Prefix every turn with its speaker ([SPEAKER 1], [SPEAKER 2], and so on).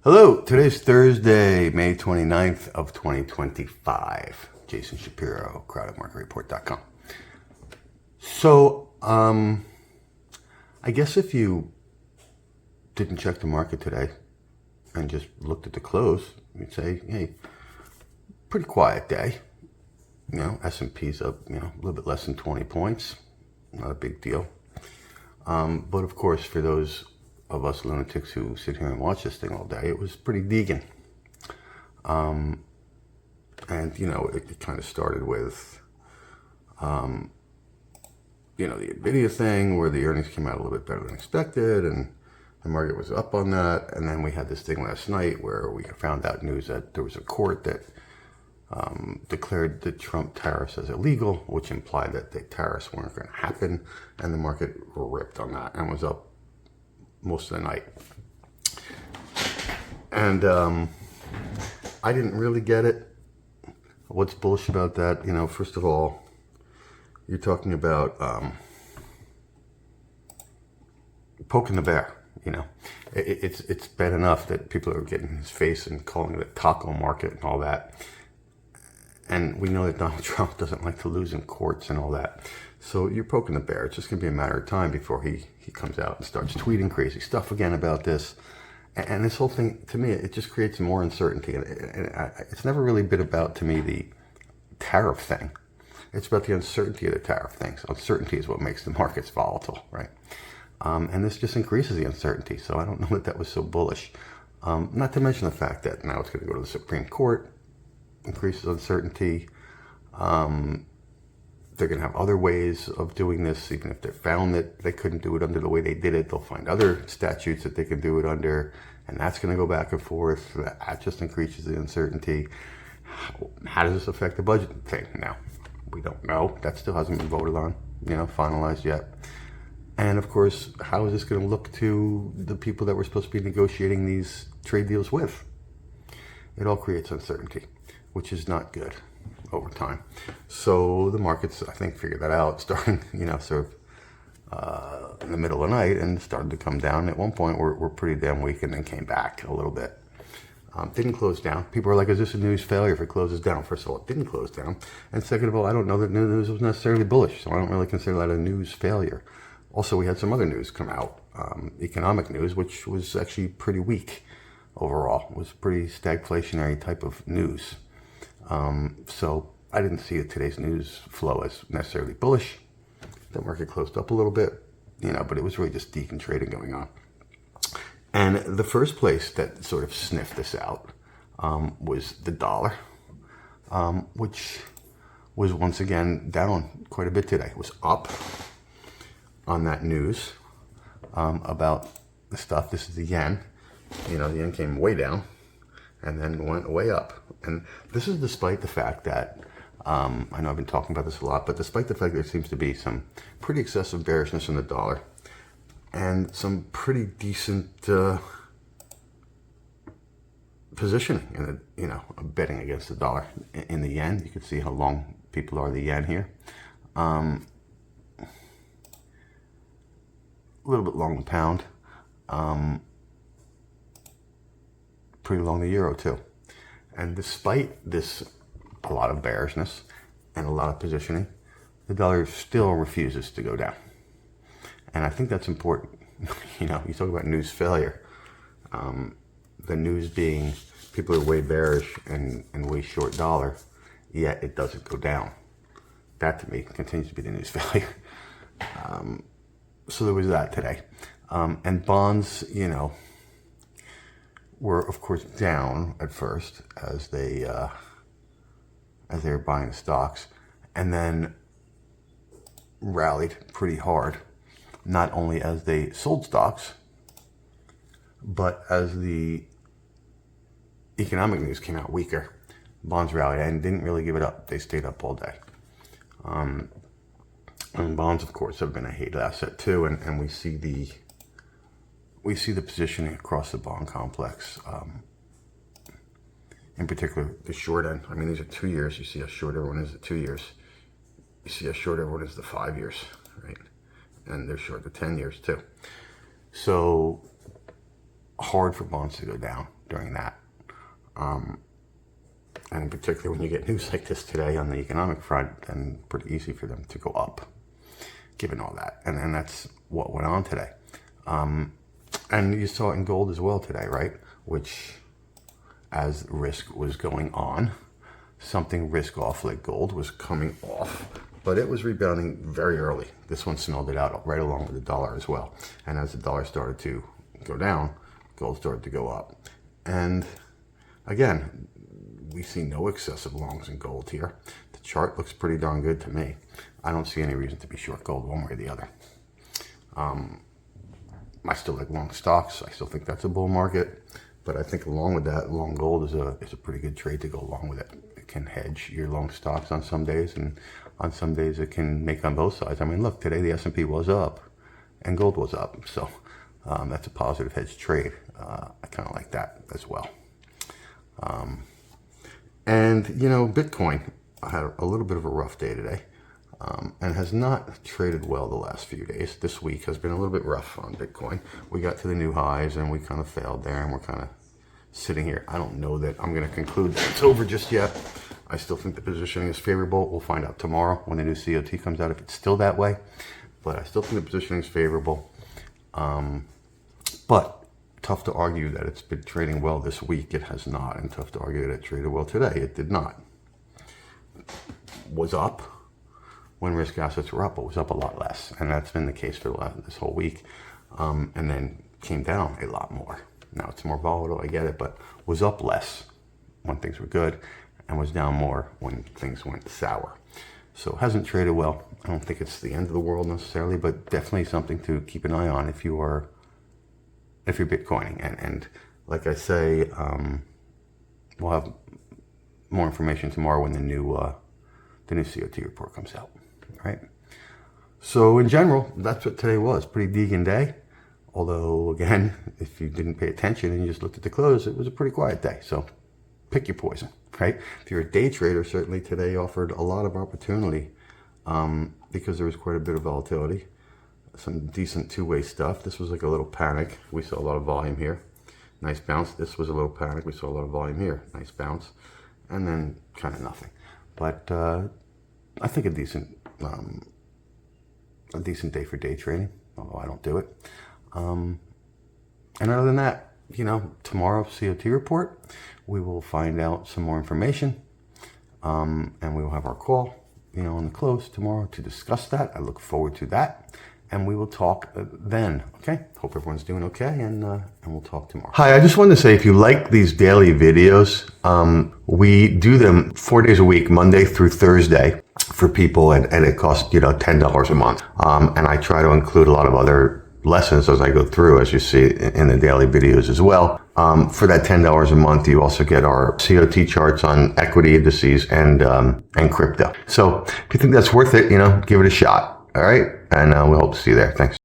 [SPEAKER 1] Hello, today's Thursday, May 29th of 2025. Jason Shapiro, crowdedmarketreport.com. So, I guess if you didn't check the market today and just looked at the close, you'd say, hey, pretty quiet day. You know, S&P's up, a little bit less than 20 points. Not a big deal. But of course, for those of us lunatics who sit here and watch this thing all day, it was pretty vegan. And, it kind of started with, the Nvidia thing where the earnings came out a little bit better than expected and the market was up on that. And then we had this thing last night where we found out news that there was a court that declared the Trump tariffs as illegal, which implied that the tariffs weren't going to happen. And the market ripped on that and was up most of the night. And I didn't really get it. What's bullish about that? First of all, you're talking about poking the bear. It's bad enough that people are getting in his face and calling it a taco market and all that. And we know that Donald Trump doesn't like to lose in courts and all that. So you're poking the bear. It's just going to be a matter of time before he comes out and starts tweeting crazy stuff again about this. And this whole thing, to me, it just creates more uncertainty. And it's never really been about, to me, the tariff thing. It's about the uncertainty of the tariff things. Uncertainty is what makes the markets volatile, right? And this just increases the uncertainty. So I don't know that was so bullish. Not to mention the fact that now it's going to go to the Supreme Court. Increases uncertainty. They're going to have other ways of doing this. Even if they found that they couldn't do it under the way they did it, they'll find other statutes that they can do it under, and that's going to go back and forth. That just increases the uncertainty. How does this affect the budget thing? Now, we don't know. That still hasn't been voted on, finalized yet. And of course, how is this going to look to the people that we're supposed to be negotiating these trade deals with? It all creates uncertainty, which is not good over time. So the markets, I think, figured that out, starting, sort of in the middle of the night, and started to come down. At one point, we're pretty damn weak, and then came back a little bit. Didn't close down. People are like, is this a news failure if it closes down? First of all, it didn't close down. And second of all, I don't know that news was necessarily bullish, so I don't really consider that a news failure. Also, we had some other news come out, economic news, which was actually pretty weak overall. It was pretty stagflationary type of news. So I didn't see today's news flow as necessarily bullish. The market closed up a little bit, but it was really just deacon trading going on. And the first place that sort of sniffed this out was the dollar, which was once again down quite a bit today. It was up on that news about the stuff. This is the yen. The yen came way down and then went way up. And this is despite the fact that, I know I've been talking about this a lot, but despite the fact there seems to be some pretty excessive bearishness in the dollar and some pretty decent positioning in the, betting against the dollar in the yen. You can see how long people are the yen here. A little bit long the pound. Pretty long the euro too. And despite this, a lot of bearishness and a lot of positioning, the dollar still refuses to go down. And I think that's important. You talk about news failure. The news being people are way bearish and way short dollar, yet it doesn't go down. That to me continues to be the news failure. So there was that today. And bonds, were of course down at first as they were buying the stocks, and then rallied pretty hard, not only as they sold stocks, but as the economic news came out weaker, bonds rallied and didn't really give it up. They stayed up all day. And bonds, of course, have been a hated asset too, and we see the positioning across the bond complex. In particular, the short end. I mean, these are 2 years. You see how short everyone is at 2 years. You see how short everyone is the 5 years, right? And they're short the 10 years too. So hard for bonds to go down. during that. And in particular, when you get news like this today on the economic front, then pretty easy for them to go up, given all that. And that's what went on today. And you saw it in gold as well today, right? Which, as risk was going on, something risk off like gold was coming off, but it was rebounding very early. This one smelled it out right along with the dollar as well. And as the dollar started to go down, gold started to go up. And again, we see no excessive longs in gold here. The chart looks pretty darn good to me. I don't see any reason to be short gold one way or the other. I still like long stocks. I still think that's a bull market. But I think along with that, long gold is a pretty good trade to go along with it. It can hedge your long stocks on some days, and on some days it can make on both sides. I mean, look, today the S&P was up and gold was up. So that's a positive hedge trade. I kind of like that as well. And, you know, Bitcoin had a little bit of a rough day today, and has not traded well the last few days. This week has been a little bit rough on Bitcoin. We got to the new highs and we kind of failed there, and we're kind of sitting here. I don't know that I'm going to conclude that it's over just yet. I still think the positioning is favorable. We'll find out tomorrow when the new COT comes out if it's still that way. But I still think the positioning is favorable. But tough to argue that it's been trading well this week. It has not. And tough to argue that it traded well today. It did not. Was up when risk assets were up, but was up a lot less. And that's been the case for this whole week. And then came down a lot more. Now it's more volatile, I get it, but was up less when things were good and was down more when things went sour. So it hasn't traded well. I don't think it's the end of the world necessarily, but definitely something to keep an eye on if you're Bitcoining. And like I say, we'll have more information tomorrow when the new COT report comes out, right? So in general, that's what today was. Pretty Deegan day. Although, again, if you didn't pay attention and you just looked at the close, it was a pretty quiet day. So pick your poison, right? If you're a day trader, certainly today offered a lot of opportunity because there was quite a bit of volatility. Some decent two-way stuff. This was like a little panic. We saw a lot of volume here. Nice bounce. This was a little panic. We saw a lot of volume here. Nice bounce. And then kind of nothing. But I think a decent day for day trading, although I don't do it. And other than that, you know, tomorrow COT report, we will find out some more information, and we will have our call, you know, on the close tomorrow to discuss that. I look forward to that, and we will talk then. Okay. Hope everyone's doing okay, and we'll talk tomorrow. Hi, I just wanted to say, if you like these daily videos, we do them 4 days a week, Monday through Thursday, for people, and it costs, you know, $10 a month. And I try to include a lot of other lessons as I go through, as you see in the daily videos as well. For that $10 a month, you also get our COT charts on equity indices and crypto. So if you think that's worth it, you know, give it a shot. All right. And we hope to see you there. Thanks.